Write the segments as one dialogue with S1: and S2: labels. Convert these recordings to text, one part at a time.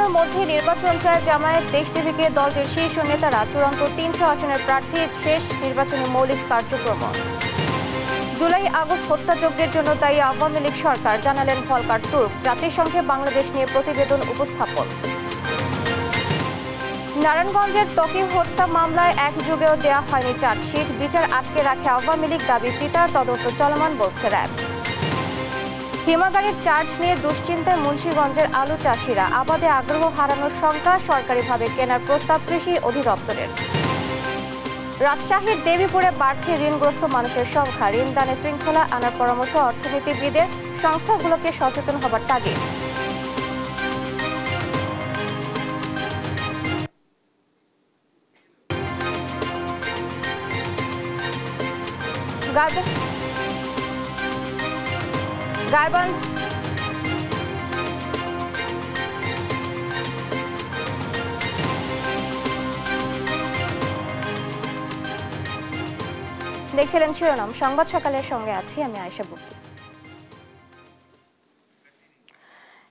S1: ডিসেম্বরের মধ্যে নির্বাচন চায় জামায়াত। দেশ টিভিকে দলটির শীর্ষ নেতারা চূড়ান্ত ৩০০ আসনের প্রার্থী, শেষ নির্বাচনে মৌলিক কার্যক্রম। জুলাই আগস্ট হত্যাযজ্ঞের জন্য দায়ী আওয়ামী লীগ সরকার, জানালেন ভলকার তুর্ক। জাতিসংঘে বাংলাদেশ নিয়ে প্রতিবেদন উপস্থাপন। নারায়ণগঞ্জের ত্বকী হত্যা মামলায় এক যুগেও দেয়া হয়নি চার্জশিট, বিচার আটকে রাখে আওয়ামী লীগ, দাবি পিতার, তদন্ত চলমান বলছে র্যাব। হিমাগারের চার্জ নিয়ে দুশ্চিন্তায় মুন্সিগঞ্জের আলু চাষিরা, আবাদে আগ্রহ হারানোর শঙ্কা, সরকারিভাবে কেনার প্রস্তাব কৃষি অধিদপ্তরের। রাজশাহীর দেবীপুরে বাড়ছে ঋণগ্রস্ত মানুষের সংখ্যা, ঋণদানে শৃঙ্খলা আনার পরামর্শ অর্থনীতিবিদের, সংস্থাগুলোকে সচেতন হবার তাগিদ। গাইবান্ধ দেখছিলেন শিরোনাম সংবাদ সকালের সঙ্গে আছি আমি আয়েশা বুকি।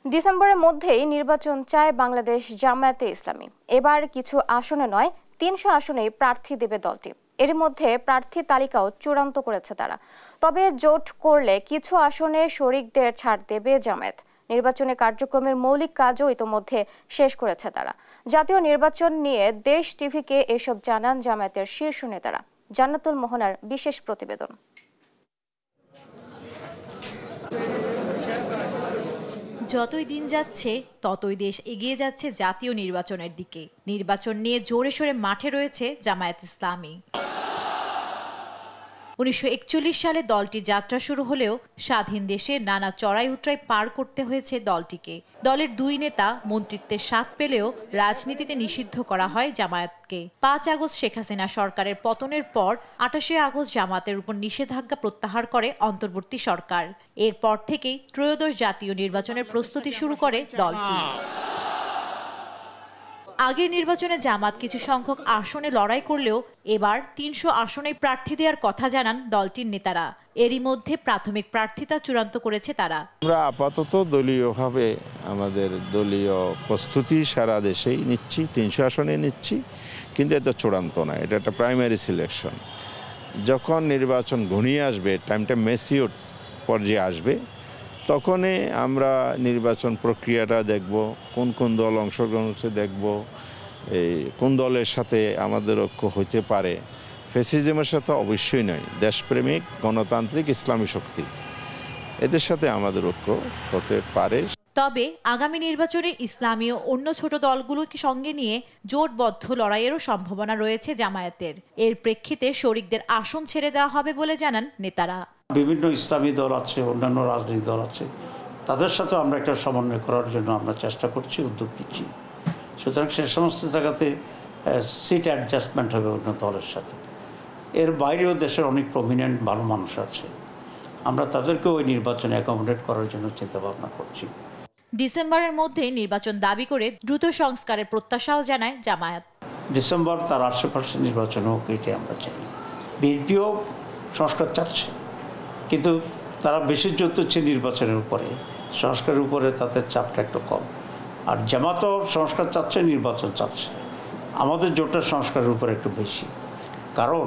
S1: ডিসেম্বরের মধ্যেই নির্বাচন চায় বাংলাদেশ জামায়াতে ইসলামী। এবার কিছু আসনে নয়, ৩০০ আসনেই প্রার্থী দেবে দলটি। এর মধ্যে প্রার্থী তালিকাও চূড়ান্ত করেছে তারা। তবে জোট করলে কিছু আসনে শরিকদের ছাড় দেবে জামায়াত। নির্বাচনী কার্যক্রমের মৌলিক কাজও ইতোমধ্যে শেষ করেছে তারা। জাতীয় নির্বাচন নিয়ে দেশ টিভিকে এসব জানান জামায়াতের শীর্ষ নেতারা। জান্নাতুল মোহনার বিশেষ প্রতিবেদন।
S2: যতই দিন যাচ্ছে ততই দেশ এগিয়ে যাচ্ছে জাতীয় নির্বাচনের দিকে। নির্বাচন নিয়ে জোরে সোরে মাঠে রয়েছে জামায়াত ইসলামী। ১৯৪১ সালে দলটির যাত্রা শুরু হলেও স্বাধীন দেশে নানা চড়াই উতরাই পার করতে হয়েছে দলটিকে। দলের দুই নেতা মন্ত্রিত্বের স্বাদ পেলেও রাজনীতিতে নিষিদ্ধ করা হয় জামায়াতকে। ৫ আগস্ট শেখ হাসিনা সরকারের পতনের পর ২৮ আগস্ট জামায়াতের উপর নিষেধাজ্ঞা প্রত্যাহার করে অন্তর্বর্তী সরকার। এরপর থেকেই ত্রয়োদশ জাতীয় নির্বাচনের প্রস্তুতি শুরু করে দলটি। আগের নির্বাচনে জামাত কিছু সংখ্যক আসনে লড়াই করলেও এবার ৩০০ আসনে প্রার্থী দেওয়ার কথা জানান দলটির নেতারা। এরই মধ্যে প্রাথমিক প্রার্থিতা চূড়ান্ত করেছে তারা।
S3: আমরা আপাতত দলীয়ভাবে আমাদের দলীয় প্রস্তুতি সারা দেশেই নিচ্ছি, ৩০০ আসনে নিচ্ছি, কিন্তু এটা চূড়ান্ত না, এটা একটা প্রাইমারি সিলেকশন। যখন নির্বাচন ঘনিয়ে আসবে, টাইমটা ম্যাচিউর পর্যায়ে আসবে, তখনই আমরা নির্বাচন প্রক্রিয়াটা দেখব, কোন কোন দল অংশগ্রহণ হচ্ছে দেখব, এই কোন দলের সাথে আমাদের ঐক্য হইতে পারে। ফ্যাসিজমের সাথে অবশ্যই নয়, দেশপ্রেমিক গণতান্ত্রিক ইসলামী শক্তি, এদের সাথে আমাদের ঐক্য হতে পারে।
S2: তবে আগামী নির্বাচনে ইসলামী ও অন্য ছোট দলগুলোকে সঙ্গে নিয়ে জোটবদ্ধ লড়াইয়েরও সম্ভাবনা রয়েছে জামায়াতের। এর প্রেক্ষিতে শরিকদের আসন ছেড়ে দেওয়া হবে বলে জানান নেতারা।
S4: বিভিন্ন ইসলামী দল আছে, অন্যান্য রাজনৈতিক দল আছে, তাদের সাথে আমরা একটা সমন্বয় করার জন্য আমরা চেষ্টা করছি, উদ্যোগ নিচ্ছি। সুতরাং সে সমস্ত জায়গাতে সিট অ্যাডজাস্টমেন্ট হবে অন্য দলের সাথে। এর বাইরেও দেশের অনেক প্রমিনেন্ট ভালো মানুষ আছে, আমরা তাদেরকে ওই নির্বাচনে অ্যাকোমোডেট করার জন্য চিন্তা ভাবনা করছি।
S2: ডিসেম্বরের মধ্যে নির্বাচন দাবি করে দ্রুত সংস্কারের প্রত্যাশাও জানায় জামায়াত।
S4: ডিসেম্বর তার আশেপাশে নির্বাচন হোক, এটাই আমরা চাই। বিএনপিও সংস্কার চাচ্ছে, কিন্তু তারা বেশি জোর দিচ্ছে নির্বাচনের উপরে, সংস্কারের উপরে তাদের চাপটা একটু কম। আর জামাতও সংস্কার চাচ্ছে, নির্বাচন চাচ্ছে। আমাদের জোটটা সংস্কারের উপরে একটু বেশি, কারণ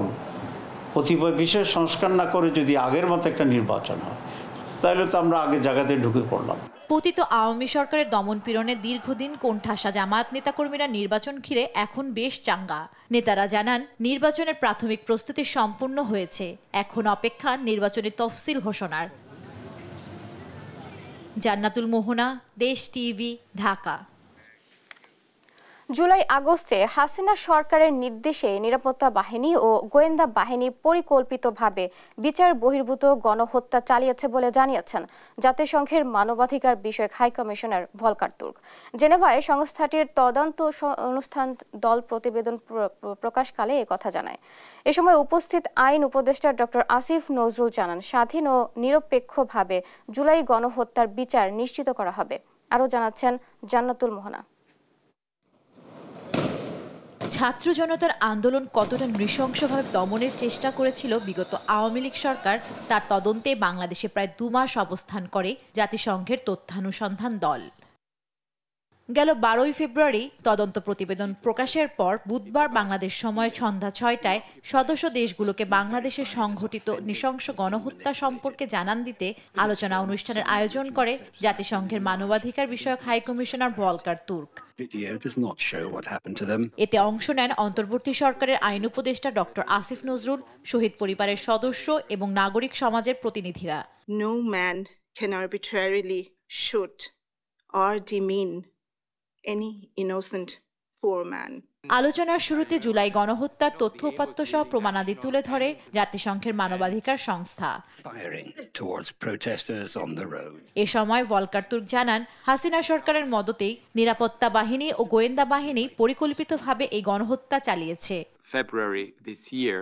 S4: কতিপয় বিষয়ে সংস্কার না করে যদি আগের মতো একটা নির্বাচন হয়, তাহলে তো আমরা আগে জায়গাতে ঢুকে পড়লাম।
S2: পতিত আওয়ামী সরকারের দমন পীড়নে দীর্ঘদিন কোণঠাসা জামায়াত নেতাকর্মীরা নির্বাচন ঘিরে এখন বেশ চাঙ্গা। নেতারা জানান, নির্বাচনের প্রাথমিক প্রস্তুতি সম্পূর্ণ হয়েছে, এখন অপেক্ষা নির্বাচনী তফসিল ঘোষণার। জান্নাতুল মোহনা, দেশ টিভি, ঢাকা।
S1: জুলাই আগস্টে হাসিনা সরকারের নির্দেশে নিরাপত্তা বাহিনী ও গোয়েন্দা বাহিনী পরিকল্পিতভাবে বিচার বহির্ভূত গণহত্যা চালিয়েছে বলে জানিয়েছেন জাতিসংঘের মানবাধিকার বিষয়ক হাই কমিশনার ভলকার তুর্ক। জেনেভায় সংস্থাটির তদন্ত অনুষ্ঠান দল প্রতিবেদন প্রকাশকালে একথা জানায়। এ সময় উপস্থিত আইন উপদেষ্টা ডক্টর আসিফ নজরুল জানান, স্বাধীন ও নিরপেক্ষভাবে জুলাই গণহত্যার বিচার নিশ্চিত করা হবে। আরও জানাচ্ছেন জান্নাতুল মোহনা।
S2: ছাত্র জনতার আন্দোলন কতটা নৃশংসভাবে দমনের চেষ্টা করেছিল বিগত আওয়ামী লীগ সরকার, তার তদন্তে বাংলাদেশে প্রায় 2 মাস অবস্থান করে জাতিসংঘের তথ্যানুসন্ধান দল। গেল 12 ফেব্রুয়ারি তদন্ত প্রতিবেদন প্রকাশের পর বুধবার বাংলাদেশ সময় সন্ধ্যা 6টায় সদস্য দেশগুলোকে বাংলাদেশে সংঘটিত নৃশংস গণহত্যা সম্পর্কে জানান দিতে আলোচনা অনুষ্ঠানের আয়োজন করে জাতিসংঘের মানবাধিকার বিষয়ক হাই কমিশনার ভলকার তুর্ক। এতে অংশ নেন অন্তর্বর্তী সরকারের আইন উপদেষ্টা ডক্টর আসিফ নজরুল, শহীদ পরিবারের সদস্য এবং নাগরিক সমাজের প্রতিনিধিরা।
S5: No man can arbitrarily shoot or demean any innocent poor man.
S2: আলোচনার শুরুতে জুলাই গণহত্যার তথ্য উপাত্ত সহ প্রমাণাদি তুলে ধরে জাতিসংঘের মানবাধিকার সংস্থা। এ সময় ভলকার তুর্ক জানান, হাসিনা সরকারের মদতেই নিরাপত্তা বাহিনী ও গোয়েন্দা বাহিনী পরিকল্পিতভাবে এই গণহত্যা চালিয়েছে।
S6: February this year,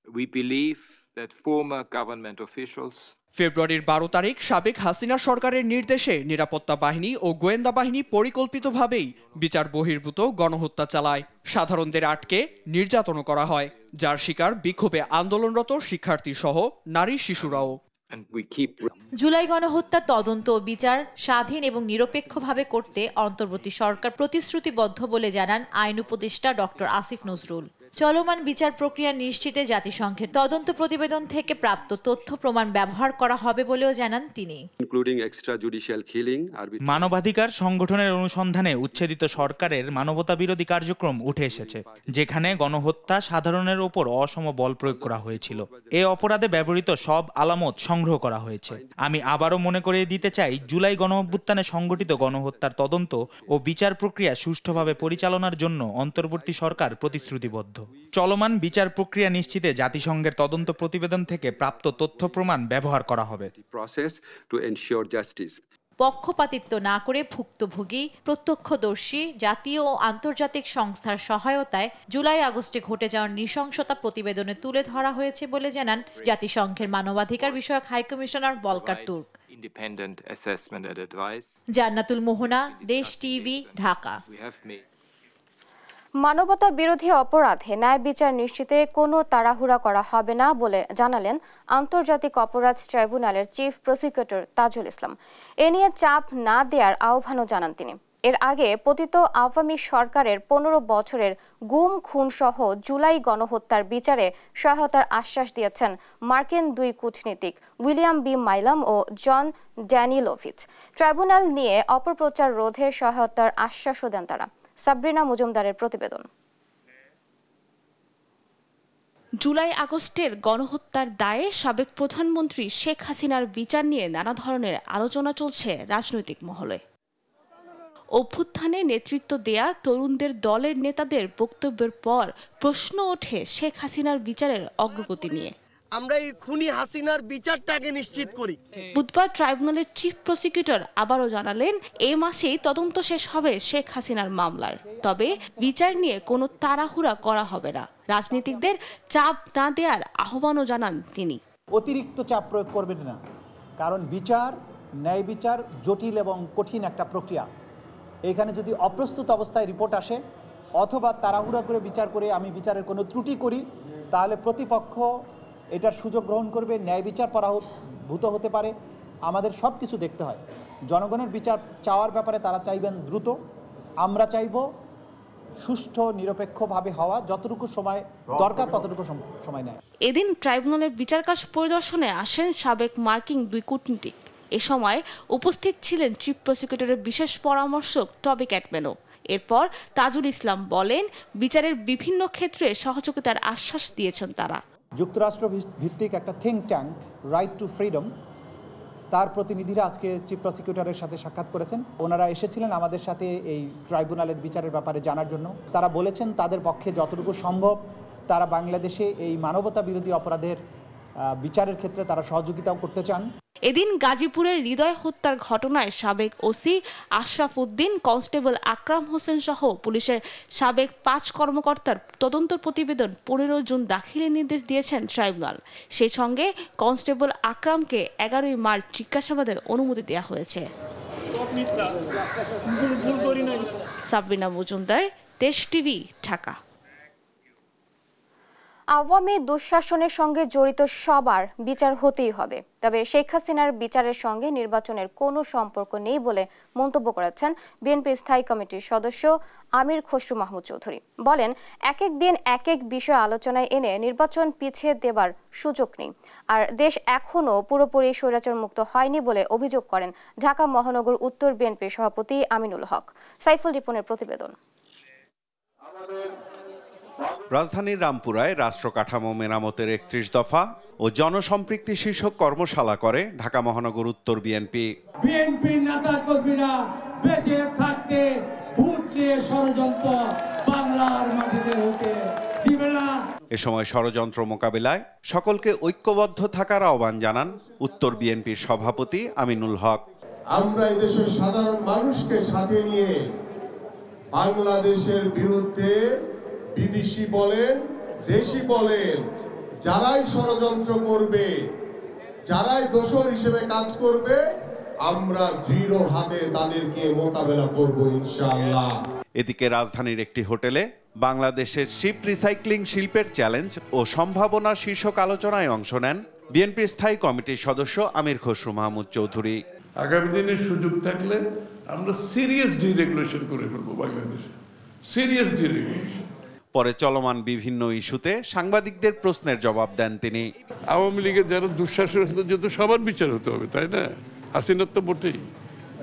S6: we believe that former government officials
S7: ফেব্রুয়ারির 12 তারিখ সাবেক হাসিনা সরকারের নির্দেশে নিরাপত্তা বাহিনী ও গোয়েন্দা বাহিনী পরিকল্পিতভাবেই বিচার বহির্ভূত গণহত্যা চালায়। সাধারণদের আটকে নির্যাতনও করা হয়, যার শিকার বিক্ষোভে আন্দোলনরত শিক্ষার্থী সহ নারী শিশুরাও।
S2: জুলাই গণহত্যার তদন্ত ও বিচার স্বাধীন এবং নিরপেক্ষভাবে করতে অন্তর্বর্তী সরকার প্রতিশ্রুতিবদ্ধ বলে জানান আইন উপদেষ্টা ডক্টর আসিফ নজরুল। চলমান বিচার প্রক্রিয়া নিশ্চিতে জাতিসংঘের তদন্ত প্রতিবেদন থেকে প্রাপ্ত তথ্য প্রমাণ ব্যবহার করা হবে বলেও জানান তিনি।
S8: মানবাধিকার সংগঠনের অনুসন্ধানে উচ্ছেদিত সরকারের মানবতা বিরোধী কার্যক্রম উঠে এসেছে, যেখানে গণহত্যা সাধারণের ওপর অসম বল প্রয়োগ করা হয়েছিল। এ অপরাধে ব্যবহৃত সব আলামত সংগ্রহ করা হয়েছে। আমি আবারও মনে করিয়ে দিতে চাই, জুলাই গণঅভ্যুত্থানে সংগঠিত গণহত্যার তদন্ত ও বিচার প্রক্রিয়া সুষ্ঠুভাবে পরিচালনার জন্য অন্তর্বর্তী সরকার প্রতিশ্রুতিবদ্ধ। চলমান বিচার প্রক্রিয়া নিশ্চিতে জাতিসংঘের তদন্ত প্রতিবেদন থেকে প্রাপ্ত তথ্য প্রমাণ ব্যবহার করা হবে।
S2: পক্ষপাতিত্ব না করে ভুক্তভোগী, প্রত্যক্ষদর্শী, জাতীয় ও আন্তর্জাতিক সংস্থার সহায়তায় জুলাই আগস্টে ঘটে যাওয়ার নৃশংসতা প্রতিবেদনে তুলে ধরা হয়েছে বলে জানান জাতিসংঘের মানবাধিকার বিষয়ক হাই কমিশনার ভলকার তুর্ক। জান্নাতুল মোহনা, দেশ টিভি, ঢাকা।
S1: মানবতা বিরোধী অপরাধে ন্যায় বিচার নিশ্চিতে কোনো তাড়াহুড়া করা হবে না বলে জানালেন আন্তর্জাতিক অপরাধ ট্রাইব্যুনালের চিফ প্রসিকিউটর তাজুল ইসলাম। এ নিয়ে চাপ না দেওয়ার আহ্বানও জানান তিনি। এর আগে পতিত আওয়ামী সরকারের 15 বছরের গুম খুন সহ জুলাই গণহত্যার বিচারে সহায়তার আশ্বাস দিয়েছেন মার্কিন 2 কূটনীতিক উইলিয়াম বি মাইলাম ও জন ড্যানিলোভিচ। ট্রাইব্যুনাল নিয়ে অপপ্রচার রোধে সহায়তার আশ্বাসও দেন তারা। সাবরিনা মজুমদারের প্রতিবেদন।
S9: জুলাই আগস্টের গণহত্যার দায়ে সাবেক প্রধানমন্ত্রী শেখ হাসিনার বিচার নিয়ে নানা ধরনের আলোচনা চলছে রাজনৈতিক মহলে। অভ্যুত্থানে নেতৃত্ব দেয়া তরুণদের দলের নেতাদের বক্তব্যের পর প্রশ্ন ওঠে শেখ হাসিনার বিচারের অগ্রগতি নিয়ে।
S10: আমরা এই খুনি হাসিনার বিচারটাকে নিশ্চিত করি।
S9: বুধবার ট্রাইব্যুনালের চিফ প্রসিকিউটর আবারও জানালেন, এই মাসেই তদন্ত শেষ হবে শেখ হাসিনার মামলার। তবে বিচার নিয়ে কোনো তাড়াহুড়া করা হবে না। রাজনীতিকদের চাপ না দেওয়ার আহ্বানও জানান তিনি।
S11: অতিরিক্ত চাপ প্রয়োগ করবেন না, কারণ বিচার, ন্যায় বিচার জটিল এবং কঠিন একটা প্রক্রিয়া। এখানে যদি অপ্রস্তুত অবস্থায় রিপোর্ট আসে অথবা তাড়াহুড়া করে বিচার করে আমি বিচারের কোনো ত্রুটি করি, তাহলে প্রতিপক্ষ এটার সুযোগ গ্রহণ করবে, ন্যায় বিচার পরাভূত হতে পারে। আমাদের সব কিছু দেখতে হয়। জনগণের বিচার চাওয়ার ব্যাপারে তারা চাইবেন দ্রুত, আমরা চাইব সুষ্ঠু নিরপেক্ষভাবে হওয়া, যতটুকু সময় দরকার ততটুকু সময় নেয়।
S9: এদিন ট্রাইব্যুনালের বিচার কাজ পরিদর্শনে আসেন সাবেক মার্কিন 2 কূটনীতিক। এ সময় উপস্থিত ছিলেন চিফ প্রসিকিউটরের বিশেষ পরামর্শক টবি ক্যাটম্যানও। এরপর তাজুল ইসলাম বলেন, বিচারের বিভিন্ন ক্ষেত্রে সহযোগিতার আশ্বাস দিয়েছেন তারা।
S11: যুক্তরাষ্ট্র ভিত্তিক একটা think tank right two freedom, তার প্রতিনিধিরা আজকে চিফ প্রসিকিউটরের সাথে সাক্ষাৎ করেছেন। ওনারা এসেছিলেন আমাদের সাথে এই ট্রাইব্যুনালের বিচারের ব্যাপারে জানার জন্য। তারা বলেছেন তাদের পক্ষে যতটুকু সম্ভব তারা বাংলাদেশে এই মানবতা বিরোধী অপরাধের বিচারের ক্ষেত্রে তারা সহযোগিতাও করতে চান।
S9: এদিন গাজীপুরের হৃদয় হত্যার ঘটনায় সাবেক ওসি আশরাফ উদ্দিন, কনস্টেবল আকরাম হোসেন সহ পুলিশের সাবেক 5 কর্মকর্তার তদন্ত প্রতিবেদন 15 জুন দাখিলের নির্দেশ দিয়েছেন ট্রাইব্যুনাল। সেই সঙ্গে কনস্টেবল আকরামকে 11 মার্চ জিজ্ঞাসাবাদের অনুমতি দেওয়া হয়েছে। সাবরিনা মজুমদার, দেশ টিভি, ঢাকা।
S1: আওয়ামী দুঃশাসনের সঙ্গে জড়িত সবার বিচার হতেই হবে, তবে শেখ হাসিনার বিচারের সঙ্গে নির্বাচনের কোনো সম্পর্ক নেই বলে মন্তব্য করেছেন বিএনপি স্থায়ী কমিটির সদস্য আমির খসরু মাহমুদ চৌধুরী। বলেন, এক এক দিন এক এক বিষয় আলোচনায় এনে নির্বাচন পিছিয়ে দেবার সুযোগ নেই, আর দেশ এখনও পুরোপুরি স্বৈরাচার মুক্ত হয়নি বলে অভিযোগ করেন ঢাকা মহানগর উত্তর বিএনপির সভাপতি আমিনুল হক। সাইফুল রিপনের প্রতিবেদন।
S12: রাজধানীর রামপুরায় রাষ্ট্র কাঠামো মেরামতের ৩১ দফা ও জনসম্পৃক্তি শীর্ষক কর্মশালা করে ঢাকা মহানগর উত্তর বিএনপি।
S13: বিএনপির নেতা কর্মীরা বেঁচে থাকতে ভোট নিয়ে ষড়যন্ত্র বাংলার মাটিতে হতে দিবে না।
S12: এ সময় ষড়যন্ত্র মোকাবিলায় সকলকে ঐক্যবদ্ধ থাকার আহ্বান জানান উত্তর বিএনপির সভাপতি আমিনুল হক।
S14: আমরা এই দেশের সাধারণ মানুষকে সাথে নিয়ে বাংলাদেশের বিরুদ্ধে বিদেশি বলেন দেশি বলেন যারাই ষড়যন্ত্র করবে, যারাই দোষর হিসেবে কাজ করবে, আমরা দৃঢ় হাতে তাদেরকে মোকাবেলা করব ইনশাআল্লাহ।
S12: এদিকে রাজধানীর একটি হোটেলে বাংলাদেশের শিপ রিসাইক্লিং শিল্পের চ্যালেঞ্জ ও সম্ভাবনা শীর্ষক আলোচনায় অংশ নেন বিএনপির স্থায়ী কমিটির সদস্য আমির খসরু মাহমুদ চৌধুরী।
S15: আগামী দিনে সুযোগ থাকলে আমরা সিরিয়াস ডিরেগুলেশন করে ফেলবো বাংলাদেশে, সিরিয়াস ডিরেগুলেশন।
S12: পরে চলমান বিভিন্ন ইস্যুতে সাংবাদিকদের প্রশ্নের জবাব দেন তিনি।
S15: আওয়ামী লীগের যারা দুঃশাসন যত সবার বিচার হতে হবে, তাই না? হাসিনার তো বটেই।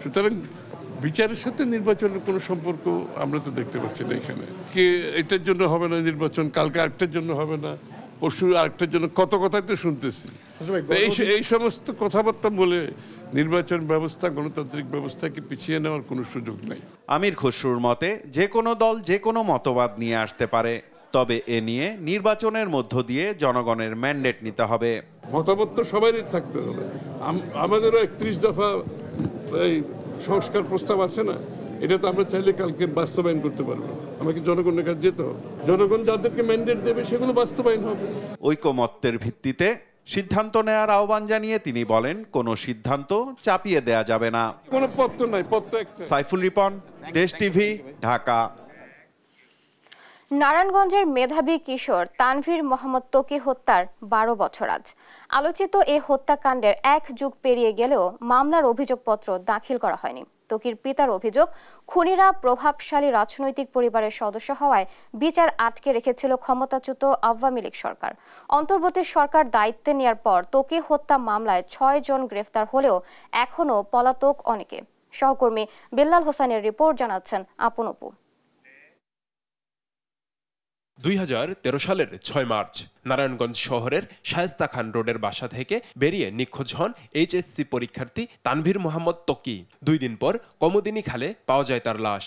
S15: সুতরাং বিচারের সাথে নির্বাচনের কোনো সম্পর্ক আমরা তো দেখতে পাচ্ছি না এখানে। কে এটার জন্য হবে না নির্বাচন, কালকে আরেকটার জন্য হবে না, পরশু আরেকটার জন্য, কত কথাই তো শুনতেছি। এই সমস্ত কথাবার্তা বলে নির্বাচন ব্যবস্থা, গণতান্ত্রিক ব্যবস্থাকে পিছিয়ে নেওয়ার কোনো সুযোগ নেই।
S12: আমির খসরুর মতে যে কোনো দল যে কোনো মতবাদ নিয়ে আসতে পারে, তবে এ নিয়ে নির্বাচনের মধ্য দিয়ে জনগণের ম্যান্ডেট নিতে হবে।
S15: মতামত তো সবারই থাকতে হবে। আমাদেরও ৩১ দফা এই সংস্কার প্রস্তাব আছে না, এটা তো আমরা চাইলে কালকে বাস্তবায়ন করতে পারবো। আমাকে জনগণের কাছে যেতে হবে, জনগণ যাদেরকে ম্যান্ডেট দেবে সেগুলো বাস্তবায়ন হবে।
S12: ঐকমত্যের ভিত্তিতে সিদ্ধান্ত নেওয়ার আহ্বান জানিয়ে তিনি বলেন, কোনো সিদ্ধান্ত চাপিয়ে দেয়া যাবে না।
S15: কোনো পথ তো নাই, পথ তো একটা।
S12: সাইফুল রিপন, দেশ টিভি, ঢাকা।
S1: নারায়ণগঞ্জের মেধাবী কিশোর তানভীর মোহাম্মদ ত্বকী হত্যার ১২ বছর আজ। আলোচিত এই হত্যাকাণ্ডের ১ যুগ পেরিয়ে গেলেও মামলার অভিযোগপত্র দাখিল করা হয়নি। ত্বকীর পিতার অভিযোগ, খুনিরা প্রভাবশালী রাজনৈতিক পরিবারের সদস্য হওয়ায় বিচার আটকে রেখেছিল ক্ষমতাচ্যুত আওয়ামী লীগ সরকার। অন্তর্বর্তী সরকার দায়িত্বে নেওয়ার পর ত্বকী হত্যা মামলায় ৬ জন গ্রেফতার হলেও এখনও পলাতক অনেকে। সহকর্মী বেল্লাল হোসেনের রিপোর্ট জানাচ্ছেন আপন অপু।
S16: ২০১৩ সালের ৬ মার্চ নারায়ণগঞ্জ শহরের শায়েস্তা খান রোডের বাসা থেকে বেরিয়ে নিখোঁজ হন এইচএসসি পরীক্ষার্থী তানভীর মোহাম্মদ ত্বকী। ২ দিন পর কমোদিনী খালে পাওয়া যায় তার লাশ।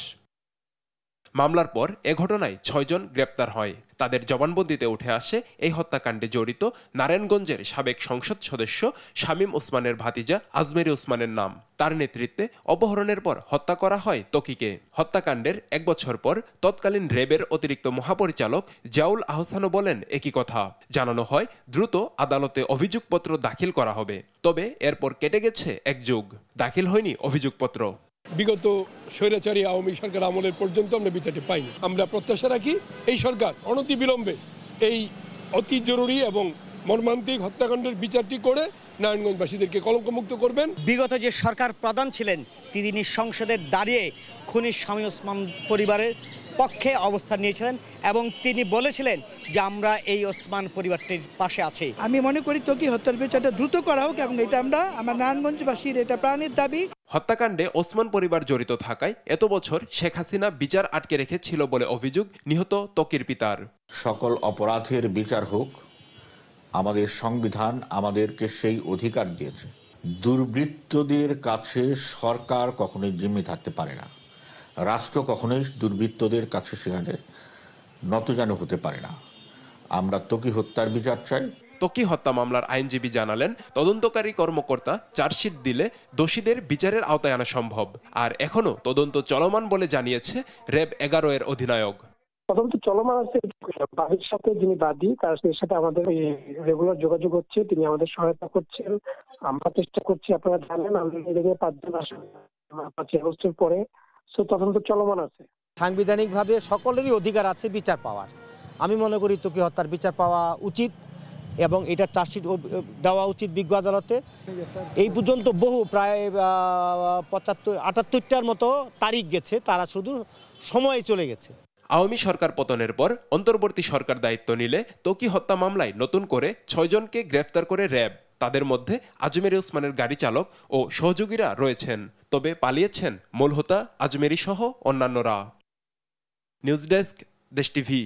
S16: মামলার পর এ ঘটনায় ৬ জন গ্রেপ্তার হয়। তাদের জবানবন্দিতে উঠে আসে এই হত্যাকাণ্ডে জড়িত নারায়ণগঞ্জের সাবেক সংসদ সদস্য শামীম ওসমানের ভাতিজা আজমেরি ওসমানের নাম। তার নেতৃত্বে অপহরণের পর হত্যা করা হয় ত্বকীকে। হত্যাকাণ্ডের ১ বছর পর তৎকালীন র্যাবের অতিরিক্ত মহাপরিচালক জিয়াউল আহসানও বলেন একই কথা। জানানো হয় দ্রুত আদালতে অভিযোগপত্র দাখিল করা হবে। তবে এরপর কেটে গেছে ১ যুগ, দাখিল হয়নি অভিযোগপত্র।
S17: বিগত স্বৈরাচারী আওয়ামী সরকার আমলের পর্যন্ত আমরা বিচারটি পাইনি। আমরা প্রত্যাশা রাখি এই সরকার অনতিবিলম্বে এই অতি জরুরি এবং মর্মান্তিক হত্যাকাণ্ডের বিচারটি করে নারায়ণগঞ্জবাসীদেরকে কলঙ্কমুক্ত করবেন।
S18: বিগত যে সরকার প্রধান ছিলেন তিনি সংসদে দাঁড়িয়ে খুনি শামীম ওসমান পরিবারের পক্ষে অবস্থান নিয়েছিলেন এবং তিনি বলেছিলেন যে আমরা এই ওসমান পরিবারটির পাশে আছি।
S19: আমি মনে করি ত্বকী হত্যার বিচারটা দ্রুত করা হোক এবং এটা আমার নারায়ণগঞ্জবাসীর এটা প্রাণের দাবি।
S16: হত্যাকাণ্ডে ওসমান পরিবার জড়িত থাকায় এত বছর শেখ হাসিনা বিচার আটকে রেখেছিল বলে অভিযোগ নিহত ত্বকীর পিতার।
S20: সকল অপরাধের বিচার হোক, আমাদের সংবিধান আমাদেরকে সেই অধিকার দিয়েছে। দুর্বৃত্তদের কাছে সরকার কখনোই জিম্মি থাকতে পারে না, রাষ্ট্র কখনোই দুর্বৃত্তদের কাছে সেখানে নতজানু হতে পারে না। আমরা ত্বকী হত্যার বিচার চাই।
S16: ত্বকী হত্যা মামলার আইনজীবী জানালেন, তদন্তকারী কর্মকর্তা চার্জশিট দিলে দোষীদের বিচারের আওতায় আনা সম্ভব। আর এখনো তদন্ত চলমান বলে জানিয়েছে র্যাব 11 এর অধিনায়ক।
S21: তদন্ত চলমান আছে, বাদীর সাথে যিনি বাদী তার সাথে আমাদের রেগুলার যোগাযোগ হচ্ছে, তিনি আমাদের সহায়তা করছেন, আমরা চেষ্টা করছি। আপনারা জানেন আমাদের 5 জন আসেন 5 আগস্টের পরে, তদন্ত চলমান আছে।
S22: সাংবিধানিকভাবে সকলেরই অধিকার আছে বিচার পাওয়ার।
S3: আমি মনে করি ত্বকী হত্যার বিচার পাওয়া উচিত এবং এটা চার্জশিট দেওয়া উচিত বিজ্ঞ আদালতে। এই পর্যন্ত বহু প্রায় 78টার মতো তারিখ গেছে, তারা শুধু সময়ে চলে গেছে।
S16: আওয়ামী সরকার পতনের পর অন্তর্বর্তী সরকার দায়িত্ব নিলে ত্বকী হত্যা মামলায় নতুন করে 6 জনকে গ্রেফতার করে র্যাব। তাদের মধ্যে আজমেরী ওসমানের গাড়ি চালক ও সহযোগীরা রয়েছেন, তবে পালিয়েছেন মূল হোতা আজমেরী সহ অন্যান্যরা। নিউজ ডেস্ক, দেশ টিভি।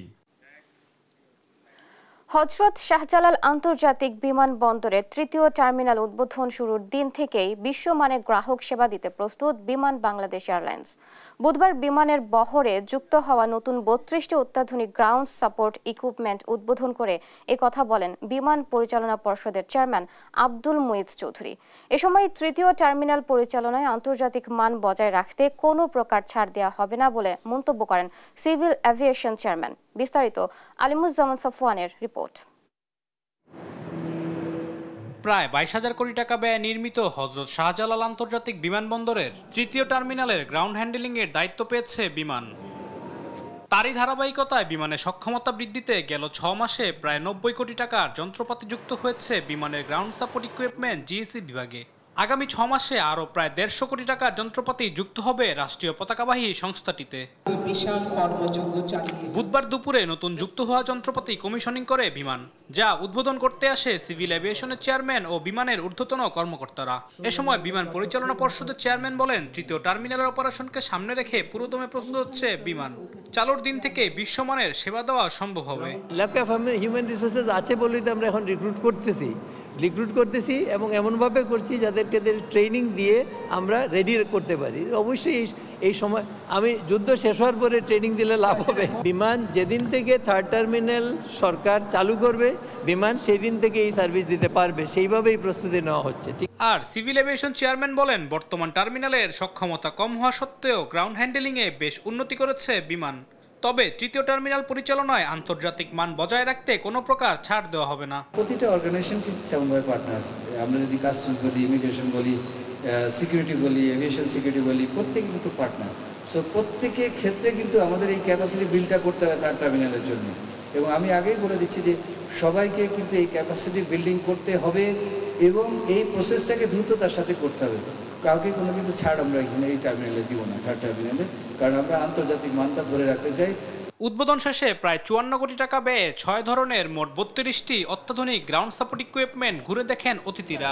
S1: হযরত শাহজালাল আন্তর্জাতিক বিমানবন্দরের ৩য় টার্মিনাল উদ্বোধন শুরুর দিন থেকেই বিশ্বমানের গ্রাহক সেবা দিতে প্রস্তুত বিমান বাংলাদেশ এয়ারলাইন্স। বুধবার বিমানের বহরে যুক্ত হওয়া নতুন ৩২টি অত্যাধুনিক গ্রাউন্ড সাপোর্ট ইকুইপমেন্ট উদ্বোধন করে একথা বলেন বিমান পরিচালনা পর্ষদের চেয়ারম্যান আব্দুল মুইজ চৌধুরী। এ সময় ৩য় টার্মিনাল পরিচালনায় আন্তর্জাতিক মান বজায় রাখতে কোনো প্রকার ছাড় দেওয়া হবে না বলে মন্তব্য করেন সিভিল এভিয়েশন চেয়ারম্যান। বিস্তারিত আলিমুজ্জামান সাফওয়ানের রিপোর্ট।
S22: প্রায় 22,000 কোটি টাকা ব্যয়ে নির্মিত হযরত শাহজালাল আন্তর্জাতিক বিমানবন্দরের ৩য় টার্মিনালের গ্রাউন্ড হ্যান্ডেলিংয়ের দায়িত্ব পেয়েছে বিমান। তারই ধারাবাহিকতায় বিমানের সক্ষমতা বৃদ্ধিতে গেল 6 মাসে প্রায় 90 কোটি টাকার যন্ত্রপাতি যুক্ত হয়েছে বিমানের গ্রাউন্ড সাপোর্ট ইকুইপমেন্ট জিএসি বিভাগে। আগামী 6 মাসে আরও প্রায় 150 কোটি টাকার যন্ত্রপাতি যুক্ত হবে রাষ্ট্রীয় পতাকাবাহী সংস্থাটিতে। বুধবার দুপুরে নতুন যুক্ত হওয়া যন্ত্রপাতি কমিশনিং করে বিমান, যা উদ্বোধন করতে আসে সিভিল এভিয়েশনের চেয়ারম্যান ও বিমানের ঊর্ধ্বতন কর্মকর্তারা। এ সময় বিমান পরিচালনা পর্ষদের চেয়ারম্যান বলেন, ৩য় টার্মিনালের অপারেশনকে সামনে রেখে পুরোদমে প্রস্তুত হচ্ছে বিমান। চালুর দিন থেকে বিশ্বমানের সেবা দেওয়া সম্ভব হবে।
S23: ল্যাক অফ হিউম্যান রিসোর্সেস আছে বলেই তো আমরা এখন রিক্রুট করতেছি এবং এমনভাবে করছি যাদেরকে ট্রেনিং দিয়ে আমরা রেডি করতে পারি। অবশ্যই এই সময় আমি যুদ্ধ শেষ হওয়ার পরে ট্রেনিং দিলে লাভ হবে। বিমান যেদিন থেকে 3rd টার্মিনাল সরকার চালু করবে, বিমান সেই দিন থেকে এই সার্ভিস দিতে পারবে, সেইভাবেই প্রস্তুতি নেওয়া হচ্ছে।
S22: আর সিভিল এভিয়েশন চেয়ারম্যান বলেন, বর্তমান টার্মিনালের সক্ষমতা কম হওয়া সত্ত্বেও গ্রাউন্ড হ্যান্ডেলিংয়ে বেশ উন্নতি করেছে বিমান। তবে ৩য় টার্মিনাল পরিচালনায় আন্তর্জাতিক মান বজায় রাখতে কোনো প্রকার ছাড় দেওয়া হবে না।
S24: প্রতিটা অর্গানাইজেশন কিন্তু তেমনভাবে পার্টনার আছে। আমরা যদি কাস্টমস বলি, ইমিগ্রেশন বলি, সিকিউরিটি বলি, এভিয়েশন সিকিউরিটি বলি, প্রত্যেকে কিন্তু পার্টনার। সো প্রত্যেকের ক্ষেত্রে কিন্তু আমাদের এই ক্যাপাসিটি বিল্ডটা করতে হবে 3rd টার্মিনালের জন্য। এবং আমি আগেই বলে দিচ্ছি যে সবাইকে কিন্তু এই ক্যাপাসিটি বিল্ডিং করতে হবে এবং এই প্রসেসটাকে দ্রুততার সাথে করতে হবে। কাউকে কোনো কিন্তু ছাড় আমরা এখানে এই টার্মিনালে দিব না, 3rd টার্মিনালে, কারণ আমরা আন্তর্জাতিক মানটা ধরে রাখতে চাই।
S22: উদ্বোধন শেষে প্রায় 54 কোটি টাকা ব্যয়ে 6 ধরনের মোট 32টি অত্যাধুনিক গ্রাউন্ড সাপোর্ট ইকুইপমেন্ট ঘুরে দেখেন অতিথিরা।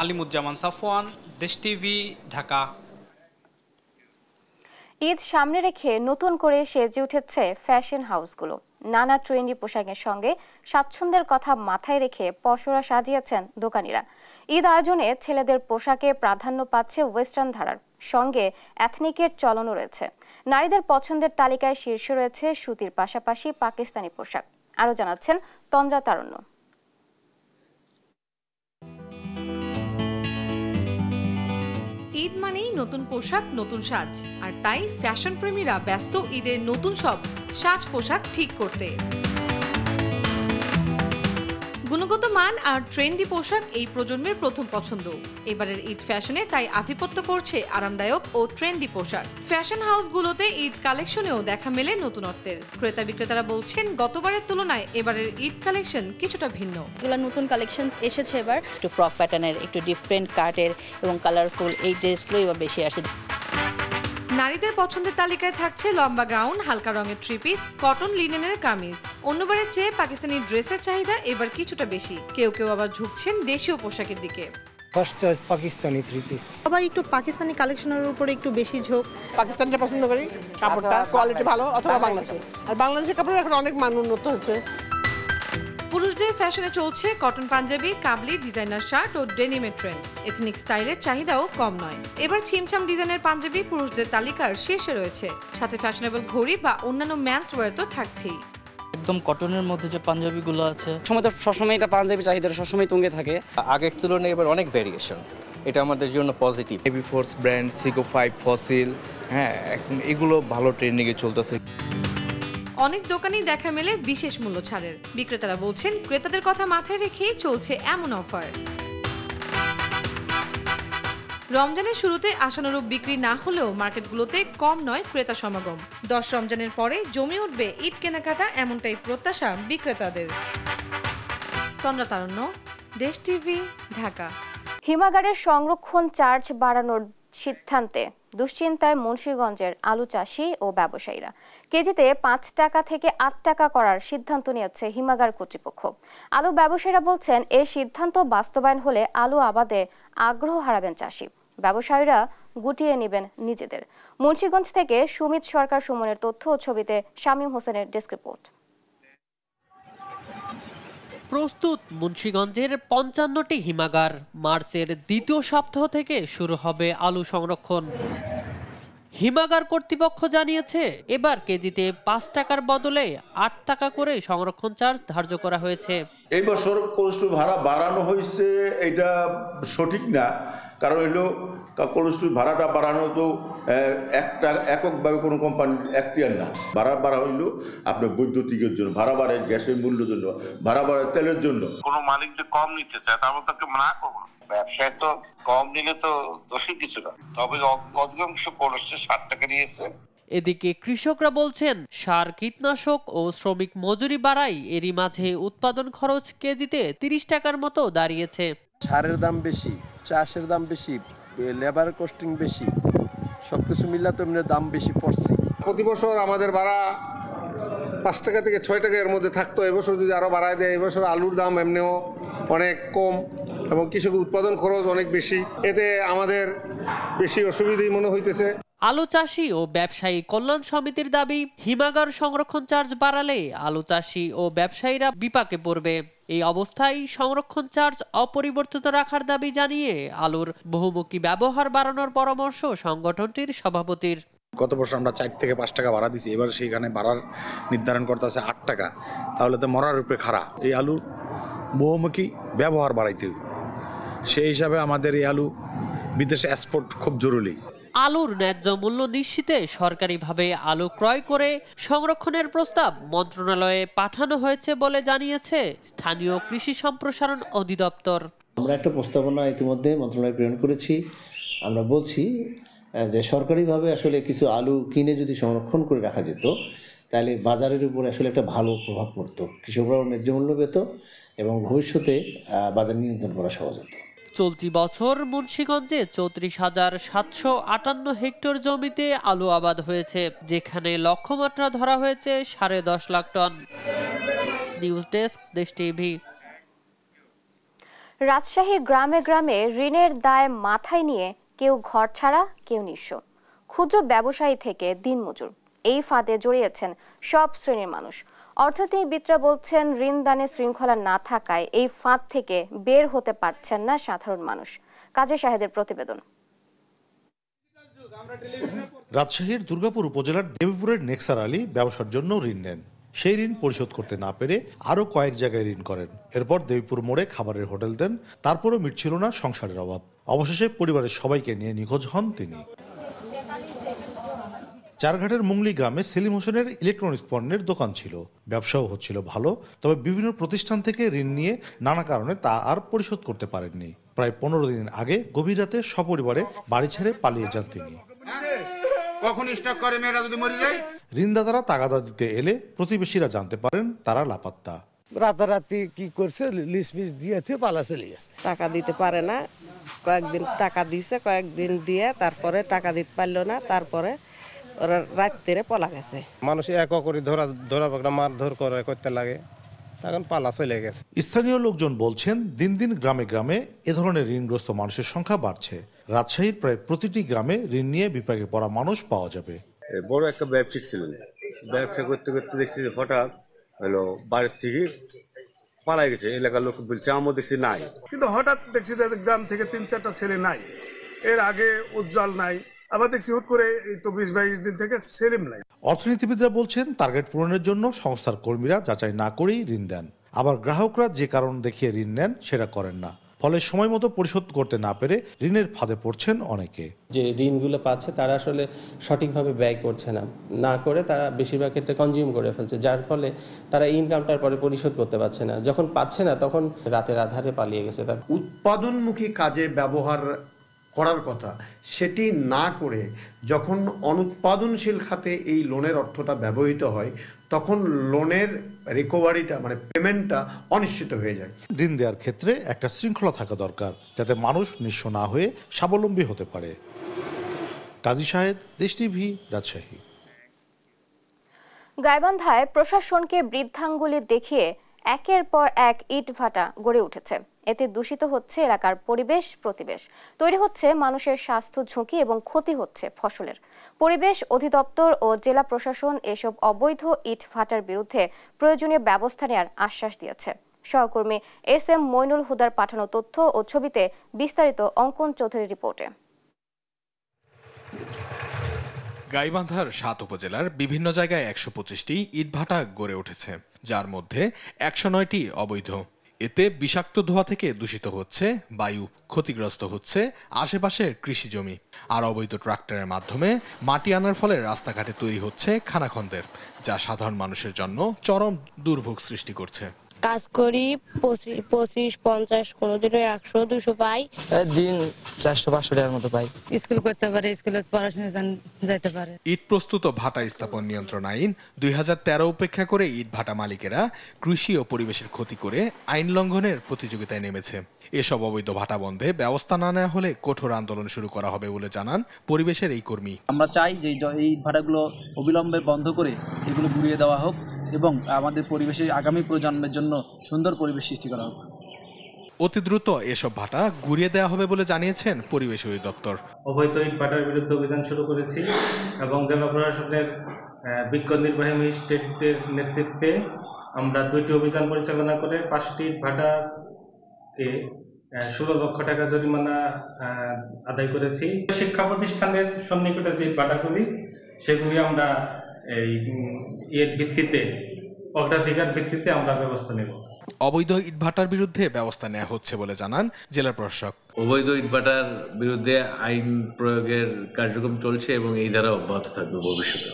S22: আলিমুজ্জামান সাফওয়ান, দেশ টিভি, ঢাকা।
S1: ঈদ সামনে রেখে নতুন করে সেজে উঠেছে ফ্যাশন হাউসগুলো। নানা ট্রেন্ডি পোশাকের সঙ্গে স্বাচ্ছন্দ্যের কথা মাথায় রেখে পসরা সাজিয়েছেন দোকানিরা। ঈদ আয়োজনে ছেলেদের পোশাকে প্রাধান্য পাচ্ছে ওয়েস্টার্ন ধারার সঙ্গে এথনিকের চলনও রয়েছে। নারীদের পছন্দের তালিকায় শীর্ষে রয়েছে সুতির পাশাপাশি পাকিস্তানি পোশাক। আরও জানাচ্ছেন তন্দ্রা তারণ্য।
S2: ঈদ মানেই নতুন পোশাক, নতুন সাজ, আর তাই ফ্যাশন প্রেমীরা ব্যস্ত ঈদের নতুন সব সাজ পোশাক ঠিক করতে। গুণগত মান আর ট্রেন্ডি পোশাক এই প্রজন্মের প্রথম পছন্দ। এবারের ঈদ ফ্যাশনে তাই আধিপত্য করছে আরামদায়ক ও ট্রেন্ডি পোশাক। ফ্যাশন হাউসগুলোতে ঈদ কালেকশনেও দেখা মেলে নতুনত্বের। ক্রেতা বিক্রেতারা বলছেন, গতবারের তুলনায় এবারের ঈদ কালেকশন কিছুটা ভিন্ন।
S25: এগুলো নতুন কালেকশন এসেছে এবার, একটু ফ্রক প্যাটার্নের, একটু ডিফারেন্ট কাটের এবং কালারফুল এই ড্রেসগুলো এবার বেশি আসে।
S2: নারীদের পছন্দের তালিকায় থাকছে লম্বা গাউন, হালকা রঙের থ্রি পিস, কটন লিনেনের কামিজ। অন্যবারের চেয়ে পাকিস্তানি ড্রেসের চাহিদা এবার কিছুটা বেশি। কেউ কেউ আবার ঝুঁকছেন দেশীয় পোশাকের দিকে।
S26: First choice Pakistani three piece.
S27: সবাই একটু পাকিস্তানি কালেকশনের উপরে একটু বেশি ঝোঁক।
S28: পাকিস্তানিটা পছন্দ করি, কাপড়টা কোয়ালিটি ভালো, অথবা বাংলাদেশে। আর বাংলাদেশের কাপড় এখন অনেক মান উন্নত হয়েছে।
S2: পুরুষদের ফ্যাশনে চলছে কটন পাঞ্জাবি, কাবলি, ডিজাইনার শার্ট ও ডেনিমের ট্রেন্ড। এথনিক স্টাইলের চাহিদাও কম নয়। এবার ছিমছাম ডিজাইনের পাঞ্জাবি পুরুষদের তালিকার শীর্ষে রয়েছে, সাথে ফ্যাশনেবল ঘড়ি বা অন্যান্য ম্যান্স ওয়্যার তো থাকছেই।
S29: একদম কটনের মধ্যে যে পাঞ্জাবিগুলো আছে,
S30: সময় তো সবসময় এটা পাঞ্জাবি চাহিদা সবসময় তুঙ্গে থাকে।
S31: আগের তুলনায় এবার অনেক ভেরিয়েশন, এটা আমাদের জন্য positive.
S32: Heavy force brand, Seiko 5, Fossil, হ্যাঁ এখন এগুলো ভালো ট্রেন্ডিংয়ে চলতেছে।
S2: অনেক দোকানেই দেখা মেলে বিশেষ মূল্য ছাড়ের। বিক্রেতারা বলছেন, ক্রেতাদের কথা মাথায় রেখেই চলছে এমন অফার।
S4: রমজানের শুরুতে আশানুরূপ বিক্রি না হলেও মার্কেটগুলোতে কম নয় ক্রেতা সমাগম। 10 রমজানের পরে জমে উঠবে ঈদ কেনাকাটা, এমনটাই প্রত্যাশা বিক্রেতাদের। তন্দ্রা তারণ্য, দেশ টিভি, ঢাকা।
S1: হিমাগারের সংরক্ষণ চার্জ বাড়ানোর সিদ্ধান্তে দুশ্চিন্তায় মুন্সিগঞ্জের আলু চাষি ও ব্যবসায়ীরা। কেজিতে 5 টাকা থেকে 8 টাকা করার সিদ্ধান্ত নিয়েছে হিমাগার কর্তৃপক্ষ। আলু ব্যবসায়ীরা বলছেন, এই সিদ্ধান্ত বাস্তবায়ন হলে আলু আবাদে আগ্রহ হারাবেন চাষি, ব্যবসায়ীরা গুটিয়ে নেবেন নিজেদের। মুন্সিগঞ্জ থেকে সুমিত সরকার সুমনের তথ্য ও ছবিতে শামীম হোসেনের ডেস্ক রিপোর্ট।
S5: প্রস্তুত মুন্সিগঞ্জের 55টি হিমাগার। মার্চের দ্বিতীয় সপ্তাহ থেকে শুরু হবে আলু সংরক্ষণ। হিমাগার কর্তৃপক্ষ জানিয়েছে, এবার কেজিতে 5 টাকার বদলে 8 টাকা করে সংরক্ষণ চার্জ ধার্য করা হয়েছে।
S6: এই বছর কোল্ড স্টোর ভাড়া বাড়ানো হয়েছে, এটা সঠিক না। কারণ হলো কোল্ড স্টোর ভাড়াটা বাড়ানো তো একটা এককভাবে কোনো কোম্পানি এখতিয়ার না। ভাড়া হইলো আপনার বৈদ্যুতিকের জন্য, ভাড়া বাড়ে গ্যাসের মূল্যের জন্য, ভাড়া বাড়ে তেলের জন্য।
S7: কোনো মালিক যে কম নিতে চায় তা আমরা তাকে না করবো না। ব্যবসায় তো কম নিলে তো দোষী কিছু না, তবে অধিকাংশ কোল্ড স্টোর 60 টাকা নিয়েছে।
S5: এদিকে কৃষকরা বলছেন, সার, কীটনাশক ও শ্রমিক মজুরি বাড়ায় এরই মাঝে উৎপাদন খরচ কেজিতে 30 টাকার মতো দাঁড়িয়েছে।
S8: সারের দাম বেশি, চাষের দাম বেশি, লেবার কস্টিং বেশি, সবকিছু মিলে তো দাম বেশি পড়ছে।
S9: প্রতি বছর আমাদের ভাড়া 5 টাকা থেকে 6 টাকা এর মধ্যে থাকতো। এবছর যদি আরো বাড়ায় দেয়, এবছর আলুর দাম এমনিও অনেক কম এবং কৃষকের উৎপাদন খরচ অনেক বেশি, এতে আমাদের বেশি অসুবিধাই মনে হইতেছে।
S5: আলু চাষি ও ব্যবসায়ী কল্যাণ সমিতির দাবি, হিমাগার সংরক্ষণ চার্জ বাড়ালে আলু চাষি ও ব্যবসায়ীরা বিপাকে পড়বে। এই অবস্থায় সংরক্ষণ চার্জ অপরিবর্তিত রাখার দাবি জানিয়ে আলুর বহুমুখী ব্যবহার বাড়ানোর পরামর্শ সংগঠনটির সভাপতির।
S10: গত বছর আমরা 4 থেকে 5 টাকা ভাড়া দিছি, এবার সেখানে ভাড়ার নির্ধারণ করতে আছে 8 টাকা। তাহলে তো মরার উপরে খাড়া। এই আলুর বহুমুখী ব্যবহার বাড়াইতে হবে, সেই হিসাবে আমাদের এই আলু বিদেশে এক্সপোর্ট খুব জরুরি।
S5: আলুর ন্যায্য মূল্য নিশ্চিতে সরকারিভাবে আলু ক্রয় করে সংরক্ষণের প্রস্তাব মন্ত্রণালয়ে পাঠানো হয়েছে বলে জানিয়েছে স্থানীয় কৃষি সম্প্রসারণ অধিদপ্তর।
S11: আমরা একটা প্রস্তাবনা ইতিমধ্যে মন্ত্রণালয়ে প্রেরণ করেছি। আমরা বলছি যে সরকারিভাবে আসলে কিছু আলু কিনে যদি সংরক্ষণ করে রাখা যেত, তাহলে বাজারের উপরে আসলে একটা ভালো প্রভাব পড়তো, কৃষকরাও ন্যায্য মূল্য পেত এবং ভবিষ্যতে বাজার নিয়ন্ত্রণ করা সহজ হতো।
S5: চলতি বছর মুন্সিগঞ্জে 34,758 হেক্টর জমিতে আলু আবাদ হয়েছে, যেখানে লক্ষ্যমাত্রা ধরা হয়েছে 10.5 লাখ টন। নিউজ ডেস্ক, দেশ টিভি।
S1: রাজশাহীর গ্রামে গ্রামে ঋণের দায় মাথায় নিয়ে কেউ ঘর ছাড়া, কেউ নিঃস্ব। ক্ষুদ্র ব্যবসায়ী থেকে দিনমজুর, এই ফাঁদে জড়িয়েছেন সব শ্রেণীর মানুষ। অর্থনীতিবিদরা বলছেন, ঋণদানে শৃঙ্খলা না থাকায় এই ফাঁদ থেকে বের হতে পারছেন না সাধারণ মানুষ। কাজী শাহেদের প্রতিবেদন।
S12: রাজশাহীর দুর্গাপুর উপজেলার দেবীপুরের নেক্সার আলী ব্যবসার জন্য ঋণ নেন। সেই ঋণ পরিশোধ করতে না পেরে আরও কয়েক জায়গায় ঋণ করেন। এরপর দেবীপুর মোড়ে খাবারের হোটেল দেন, তারপরও মিটছিল না সংসারের অভাব। অবশেষে পরিবারের সবাইকে নিয়ে নিখোঁজ হন তিনি। চারঘাটের মুংলি গ্রামে সেলিম হোসেনের ইলেকট্রনিক্স পণ্যের দোকান ছিল, ব্যবসাও হচ্ছিল ভালো। তবে বিভিন্ন প্রতিষ্ঠান থেকে ঋণ নিয়ে নানা কারণে তা আর পরিশোধ করতে পারেননি। প্রায় 15 দিন আগে গভীর রাতে সপরিবারে বাড়ি ছেড়ে পালিয়ে যান তিনি। ঋণদাতারা তাগাদা দিতে এলে প্রতিবেশীরা জানতে পারেন তারা লাপাত্তা।
S13: রাতারাতি কি করছে, লিসমিস দিয়ে পালা চলে গেছে।
S28: টাকা দিতে পারে না, কয়েকদিন টাকা দিছে, কয়েকদিন দিয়ে তারপরে টাকা দিতে পারলো না, তারপরে ওরা রাত্রে পলা গেছে।
S13: মানুষ এক করে ধরা মারধর করতে লাগে, তখন পালা চলে গেছে।
S12: স্থানীয় লোকজন বলছেন, দিন দিন গ্রামে গ্রামে এ ধরনের ঋণগ্রস্ত মানুষের সংখ্যা বাড়ছে। রাজশাহীর প্রায় প্রতিটি গ্রামে ঋণ নিয়ে বিপাকে পড়া মানুষ পাওয়া যাবে।
S14: বড় একটা ব্যবসায়িক ছিলেন, ব্যবসা করতে করতে দেখছি হঠাৎ হলো বাড়ির থেকে পালাই গেছে। এলাকার লোক বলছে আমার দেখছি নাই,
S15: কিন্তু হঠাৎ দেখছি যে গ্রাম থেকে 3-4টা ছেলে নাই। এর আগে উজ্জ্বল নাই, আবার দেখছি হুট করে এই তো 20-22 দিন থেকে সেলিম নাই।
S12: অর্থনীতিবিদরা বলছেন, টার্গেট পূরণের জন্য সংস্থার কর্মীরা যাচাই না করেই ঋণ দেন। আবার গ্রাহকরা যে কারণ দেখিয়ে ঋণ নেন সেটা করেন না, ফলে সময় মতো পরিশোধ করতে না পেরে ঋণের ফাঁদে পড়ছেন অনেকে।
S33: যে ঋণগুলো পাচ্ছে তারা আসলে সঠিকভাবে ব্যয় করছে না, না করে তারা বেশিরভাগ ক্ষেত্রে কনজিউম করে ফেলছে, যার ফলে তারা ইনকামটার পরে পরিশোধ করতে পারছে না। যখন পাচ্ছে না তখন রাতের আধারে পালিয়ে গেছে। তার
S34: উৎপাদনমুখী কাজে ব্যবহার
S3: করার কথা সেটি না করে যখন অনুৎপাদনশীল খাতে এই লোনের অর্থটা ব্যবহৃত হয় তখন লোনের রিকভারিটা মানে পেমেন্টটা অনিশ্চিত হয়ে যায়।
S12: ঋণ দেওয়ার ক্ষেত্রে একটা শৃঙ্খলা থাকা দরকার যাতে মানুষ নিঃস্ব না হয়ে স্বাবলম্বী হতে পারে। কাজী শাহেদ, দেশ টিভি, রাজশাহী।
S1: গাইবান্ধায় প্রশাসনকে বৃদ্ধাঙ্গুলি দেখিয়ে একের পর এক ইটভাটা গড়ে উঠেছে। এতে দূষিত হচ্ছে এলাকার পরিবেশ প্রতিবেশ, তৈরি হচ্ছে মানুষের স্বাস্থ্য ঝুঁকি এবং ক্ষতি হচ্ছে ফসলের। পরিবেশ অধিদপ্তর ও জেলা প্রশাসন এসব অবৈধ ইটভাটার বিরুদ্ধে প্রয়োজনীয় ব্যবস্থা নেওয়ার আশ্বাস দিয়েছে। সহকর্মী SM মইনুল হুদার পাঠানো তথ্য ও ছবিতে বিস্তারিত অঙ্কন চৌধুরীর রিপোর্টে।
S16: গাইবান্ধার 7 উপজেলার বিভিন্ন জায়গায় 125টি ইটভাটা গড়ে উঠেছে, যার মধ্যে 109টি অবৈধ। এতে বিষাক্ত ধোঁয়া থেকে দূষিত হচ্ছে বায়ু, ক্ষতিগ্রস্ত হচ্ছে আশেপাশের কৃষি জমি। আর অবৈধ ট্রাক্টরের মাধ্যমে মাটি আনার ফলে রাস্তাঘাটে তৈরি হচ্ছে খানাখন্দের, যা সাধারণ মানুষের জন্য চরম দুর্ভোগ সৃষ্টি করছে।
S17: কাজ করি 25-50, কোনোদিনও 100-200 পাই,
S29: দিন 400-500 টাকার মতো পাই।
S17: স্কুল করতে পারে, স্কুলে পড়াশোনা যেতে পারে।
S16: ইট প্রস্তুত ভাটা স্থাপন নিয়ন্ত্রণ আইন 2013 উপেক্ষা করে ইট ভাটা মালিকেরা কৃষি ও পরিবেশের ক্ষতি করে আইন লঙ্ঘনের প্রতিযোগিতায় নেমেছে। এসব অবৈধ ভাটা বন্ধে ব্যবস্থা না নেওয়া হলে কঠোর আন্দোলন শুরু করা হবে বলে জানান পরিবেশের এই কর্মী।
S18: আমরা চাই যে এই ভাটাগুলো অবিলম্বে বন্ধ করে এগুলো গুড়িয়ে দেওয়া হোক এবং আমাদের পরিবেশে আগামী প্রজন্মের জন্য সুন্দর পরিবেশ সৃষ্টি করা হোক।
S16: অতি দ্রুত এসব ভাটা গুড়িয়ে দেওয়া হবে বলে জানিয়েছেন পরিবেশ অধিদপ্তর।
S19: অবৈধ ইট ভাটার বিরুদ্ধে অভিযান শুরু করেছি এবং জেলা প্রশাসনের বিজ্ঞ নির্বাহী ম্যাজিস্ট্রেটের নেতৃত্বে আমরা 2টি অভিযান পরিচালনা করে 5টি ইট ভাটাকে 16 লক্ষ টাকা জরিমানা আদায় করেছি। শিক্ষা প্রতিষ্ঠানের সন্নিকটে যে ভাটাগুলি সেগুলি আমরা এর ভিত্তিতে অগ্রাধিকার ভিত্তিতে আমরা ব্যবস্থা নেব।
S16: অবৈধ ইটভাটার বিরুদ্ধে ব্যবস্থা নেওয়া হচ্ছে বলে জানান জেলা প্রশাসক।
S20: অবৈধ ইটভাটার বিরুদ্ধে আইন প্রয়োগের কার্যক্রম চলছে এবং এই ধারা অব্যাহত থাকবে ভবিষ্যতে।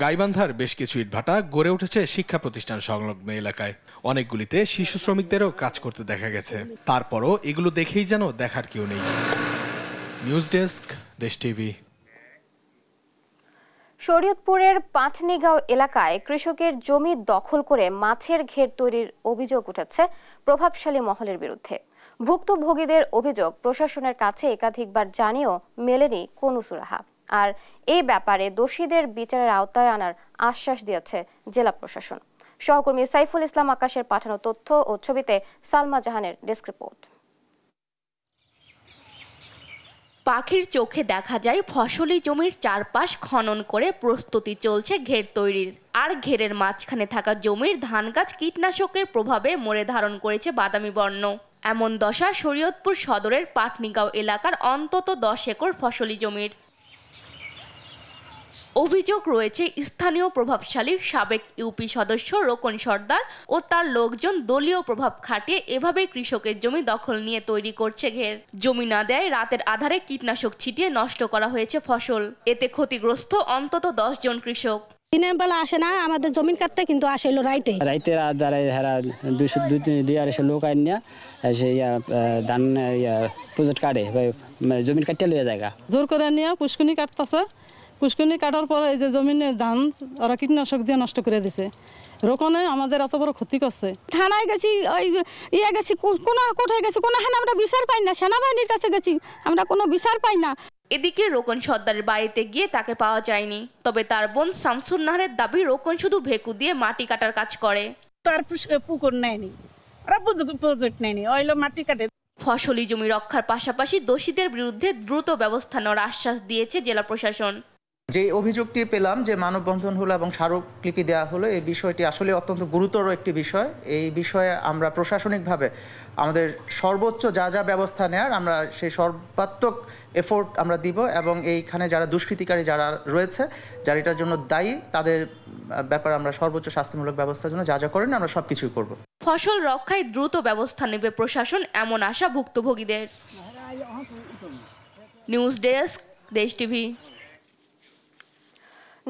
S16: গাইবান্ধার বেশ কিছু ইটভাটা গড়ে উঠেছে শিক্ষা প্রতিষ্ঠান সংলগ্ন এলাকায়। অনেকগুলিতে শিশু শ্রমিকদেরও কাজ করতে দেখা গেছে। তারপরও এগুলো দেখেই যেন দেখার কেউ নেই। নিউজ ডেস্ক, দেশ টিভি।
S1: শরীয়তপুরের পাটনিগাঁও এলাকায় কৃষকের জমি দখল করে মাছের ঘের তৈরির অভিযোগ উঠেছে প্রভাবশালী মহলের বিরুদ্ধে। ভুক্তভোগীদের অভিযোগ প্রশাসনের কাছে একাধিকবার জানিয়েও মেলেনি কোনো সুরাহা। আর এই ব্যাপারে দোষীদের বিচারের আওতায় আনার আশ্বাস দিয়েছে জেলা প্রশাসন। সহকর্মী সাইফুল ইসলাম আকাশের পাঠানো তথ্য ও ছবিতে সালমা জাহানের ডেস্ক রিপোর্ট।
S21: পাখির চোখে দেখা যায় ফসলি জমির চারপাশ খনন করে প্রস্তুতি চলছে ঘের তৈরির। আর ঘেরের মাঝখানে থাকা জমির ধান গাছ কীটনাশকের প্রভাবে মোড়ে ধারণ করেছে বাদামি বর্ণ। এমন দশা শরীয়তপুর সদরের পাটনিগাঁও এলাকার অন্তত 10 একর ফসলি জমির। অভিযোগ রয়েছে স্থানীয় প্রভাবশালী সাবেক ইউপি সদস্য রোকন সর্দার ও তার লোকজন দলীয় প্রভাব খাটিয়ে এভাবে কৃষকের জমি দখল নিয়ে তৈরি করছে ঘের। জমি না দেয় রাতের আধারে কীটনাশক ছিটিয়ে নষ্ট করা হয়েছে ফসল। এতে ক্ষতিগ্রস্ত অন্তত 10 জন কৃষক।
S17: দিনের বেলা আসে না আমাদের জমি কাটতে, কিন্তু আসে রাইতে
S22: যারা হেরা 200-250 লোক আইন নিয়ে সেই ধান প্রজেক্ট কাটে জমিন কাটতে লিয়ে জায়গা
S17: জোর করে নিয়ে পুষ্কুনি কাটতেছে। পুষ্কুনি কাটার পরে এই যে জমিনে ধান ওরা কীটনাশক দিয়ে নষ্ট করে দিছে। রোকনে আমাদের এত বড় ক্ষতি করছে। থানায় গেছি, ওই গেছি, কোথায় গেছি, কোনো আমরা বিচার পাই না। সেনাবাহিনীর কাছে গেছি, আমরা কোনো বিচার পাই না।
S21: এদিকে রোকন সর্দারের বাড়িতে গিয়ে তাকে পাওয়া যায়নি। তবে তার বোন শামসুন নাহারের দাবি রোকন শুধু ভেকু দিয়ে মাটি কাটার কাজ করে।
S17: তার পুকুর নেয়নি, ওরা প্রজেক্ট নেয়নি, ওইলো মাটি কাটে।
S21: ফসলি জমি রক্ষার পাশাপাশি দোষীদের বিরুদ্ধে দ্রুত ব্যবস্থা নেওয়ার আশ্বাস দিয়েছে জেলা প্রশাসন।
S23: যে অভিযোগটি পেলাম যে মানববন্ধন হলো এবং স্মারকলিপি দেওয়া হলো, এই বিষয়টি আসলে অত্যন্ত গুরুতর একটি বিষয়। এই বিষয়ে আমরা প্রশাসনিকভাবে আমাদের সর্বোচ্চ যা ব্যবস্থা নেওয়ার আমরা সেই সর্বাত্মক এফোর্ট আমরা দিব এবং এইখানে যারা দুষ্কৃতিকারী যারা রয়েছে, যারা এটার জন্য দায়ী, তাদের ব্যাপারে আমরা সর্বোচ্চ শাস্তিমূলক ব্যবস্থার জন্য যা করেন আমরা সব কিছুই করব।
S21: ফসল রক্ষায় দ্রুত ব্যবস্থা নেবে প্রশাসন, এমন আশা ভুক্তভোগীদের। নিউজ ডেস্ক, দেশ টিভি।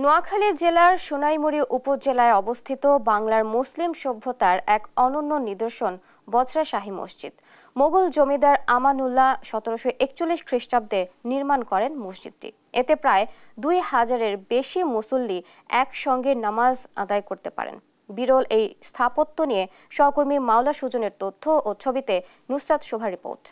S1: নোয়াখালী জেলার সোনাইমুড়ি উপজেলায় অবস্থিত বাংলার মুসলিম সভ্যতার এক অনন্য নিদর্শন বজরা শাহী মসজিদ। মোগল জমিদার আমানুল্লাহ 1741 খ্রিস্টাব্দে নির্মাণ করেন মসজিদটি। এতে প্রায় 2000-এর বেশি মুসল্লি একসঙ্গে নামাজ আদায় করতে পারেন। বিরল এই স্থাপত্য নিয়ে সহকর্মী মাওলা সুজনের তথ্য ও ছবিতে নুসরাত শোভার রিপোর্ট।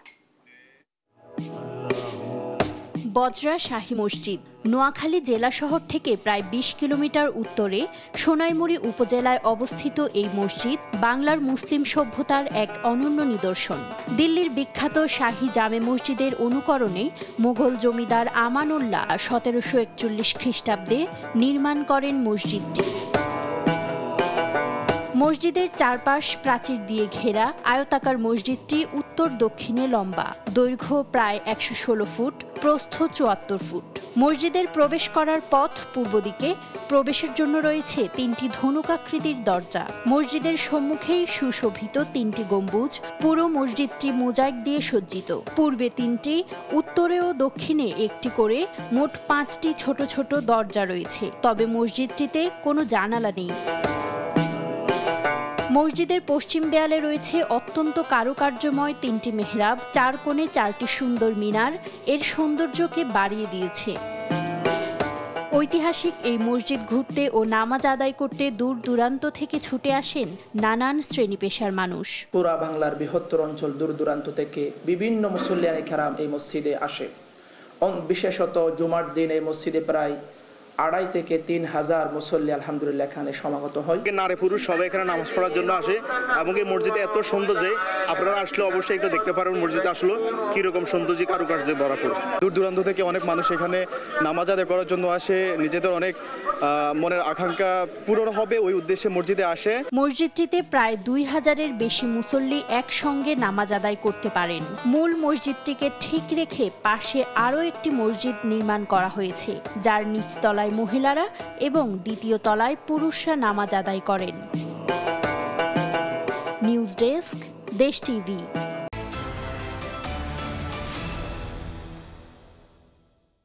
S2: বজরা শাহী মসজিদ নোয়াখালী জেলা শহর থেকে প্রায় 20 কিলোমিটার উত্তরে সোনাইমুড়ি উপজেলায় অবস্থিত এই মসজিদ বাংলার মুসলিম সভ্যতার এক অনন্য নিদর্শন। দিল্লির বিখ্যাত শাহী জামে মসজিদের অনুকরণে মুঘল জমিদার আমানুল্লাহ 1741 খ্রিস্টাব্দে নির্মাণ করেন মসজিদটি। মসজিদের চারপাশ প্রাচীর দিয়ে ঘেরা আয়তাকার মসজিদটি উত্তর দক্ষিণে লম্বা, দৈর্ঘ্য প্রায় 116 ফুট, প্রস্থ 74 ফুট। মসজিদের প্রবেশ করার পথ পূর্ব দিকে, প্রবেশের জন্য রয়েছে 3টি ধনুকাকৃতির দরজা। মসজিদের সম্মুখেই সুশোভিত 3টি গম্বুজ। পুরো মসজিদটি মোজাইক দিয়ে সজ্জিত। পূর্বে 3টি, উত্তরে ও দক্ষিণে 1টি করে মোট 5টি ছোট ছোট দরজা রয়েছে, তবে মসজিদটিতে কোনো জানালা নেই। মসজিদের পশ্চিম দেয়ালে রয়েছে অত্যন্ত কারুকার্যময় 3টি মেহরাব, 4 কোণে 4টি সুন্দর মিনার এর সৌন্দর্যকে বাড়িয়ে দিয়েছে। ঐতিহাসিক এই মসজিদ ঘুরতে ও নামাজ আদায় করতে দূর দূরান্ত থেকে ছুটে আসেন নানান শ্রেণী পেশার মানুষ।
S4: পুরা বাংলার বৃহত্তর অঞ্চল দূর দূরান্ত থেকে বিভিন্ন মুসল্লিয়ানে কেরাম এই মসজিদে আসে। বিশেষত জুমার দিন এই মসজিদে প্রায় 2,500 থেকে 3,000 মুসল্লি আলহামদুলিল্লাহ এখানে সমাগত হয়।
S6: নারী পুরুষ সবাই এখানে নামাজ পড়ার জন্য আসে এবং এই মসজিদে এত সুন্দর যে আপনারা আসলে অবশ্যই একটু দেখতে পারেন মসজিদে আসলে কিরকম সৌন্দর্য কারুকার্যে ভরপুর।
S7: দূর দূরান্ত থেকে অনেক মানুষ এখানে নামাজ আদায় করার জন্য আসে, নিজেদের অনেক মনের আকাঙ্ক্ষা পূরণ হবে ওই উদ্দেশ্যে মসজিদে আসে।
S2: মসজিদটিতে প্রায় 2000-এর বেশি মুসল্লি একসঙ্গে নামাজ আদায় করতে পারেন। মূল মসজিদটিকে ঠিক রেখে পাশে আরও একটি মসজিদ নির্মাণ করা হয়েছে, যার নিচতলায় মহিলারা এবং দ্বিতীয় তলায় পুরুষরা নামাজ আদায় করেন। নিউজ ডেস্ক, দেশ টিভি।